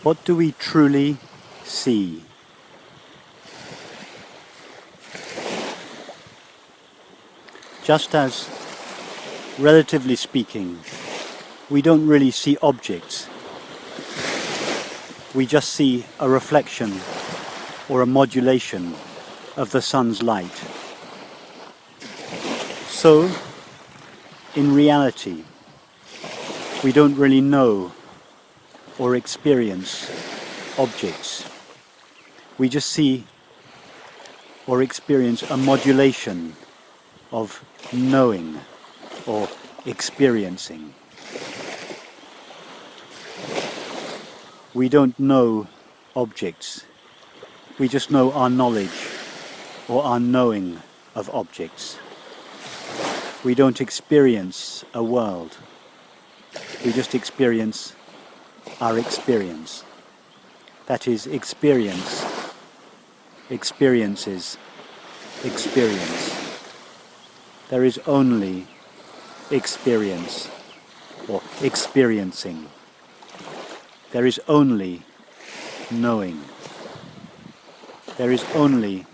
What do we truly see? Just as, relatively speaking, we don't really see objects. We just see a reflection or a modulation of the sun's light. So, in reality, we don't really know or experience objects. We just see or experience a modulation of knowing or experiencing. We don't know objects. We just know our knowledge or our knowing of objects. We don't experience a world. We just experience our experience. That is, experiences experience. There is only experience or experiencing. There is only knowing. There is only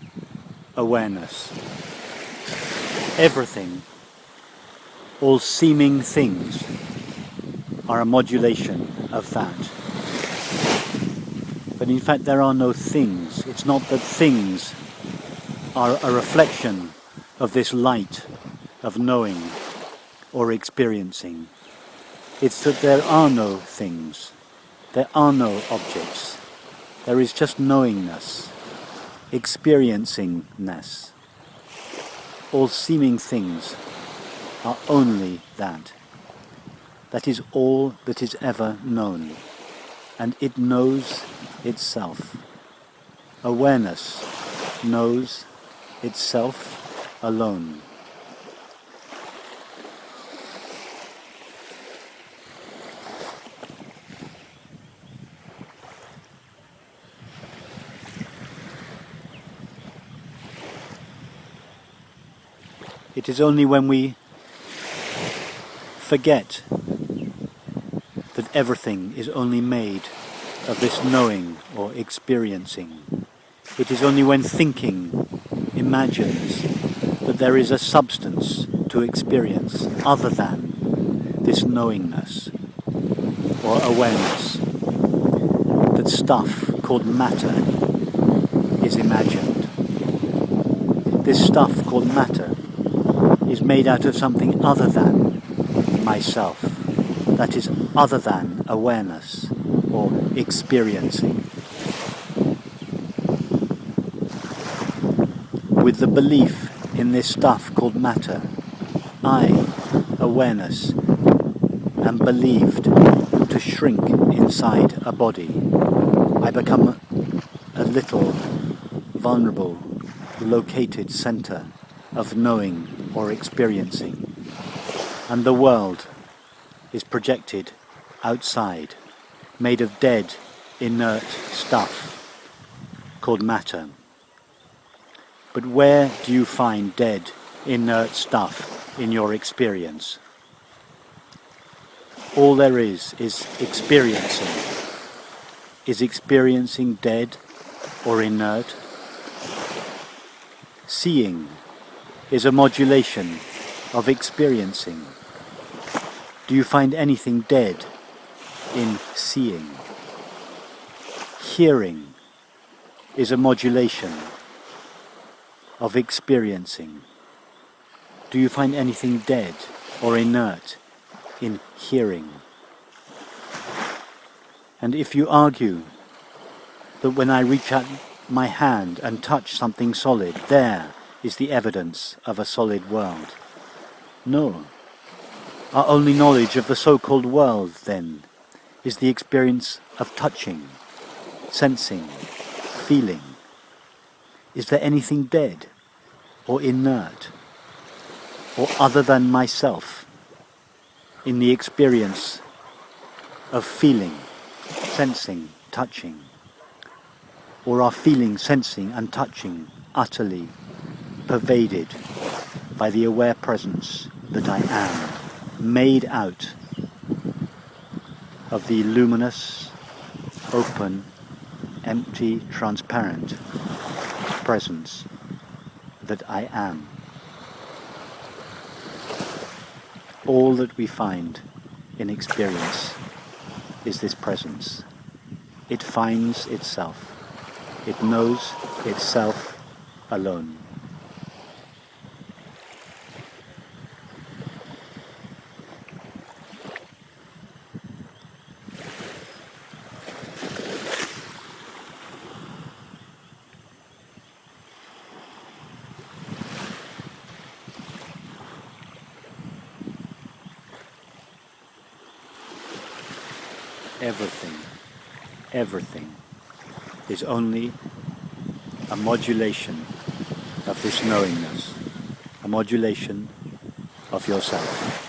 awareness. Everything, all seeming things, are a modulation of that. But in fact there are no things. It's not that things are a reflection of this light of knowing or experiencing. It's that there are no things. There are no objects. There is just knowingness, experiencingness. All seeming things are only that. That is all that is ever known, and it knows itself. Awareness knows itself alone. It is only when we forget that everything is only made of this knowing or experiencing. It is only when thinking imagines that there is a substance to experience other than this knowingness or awareness, that stuff called matter is imagined. This stuff called matter is made out of something other than myself, that is other than awareness or experiencing. With the belief in this stuff called matter, I, awareness, am believed to shrink inside a body. I become a little, vulnerable, located center of knowing or experiencing, and the world is projected outside, made of dead, inert stuff called matter. But where do you find dead, inert stuff in your experience? All there is experiencing. Is experiencing dead or inert? Seeing is a modulation of experiencing. Do you find anything dead in seeing? Hearing is a modulation of experiencing. Do you find anything dead or inert in hearing? And if you argue that when I reach out my hand and touch something solid, there is the evidence of a solid world. No. Our only knowledge of the so-called world, then, is the experience of touching, sensing, feeling. Is there anything dead or inert or other than myself in the experience of feeling, sensing, touching? Or are feeling, sensing and touching utterly pervaded by the aware presence that I am, made out of the luminous, open, empty, transparent presence that I am. All that we find in experience is this presence. It finds itself. It knows itself alone. Everything is only a modulation of this knowingness, a modulation of yourself.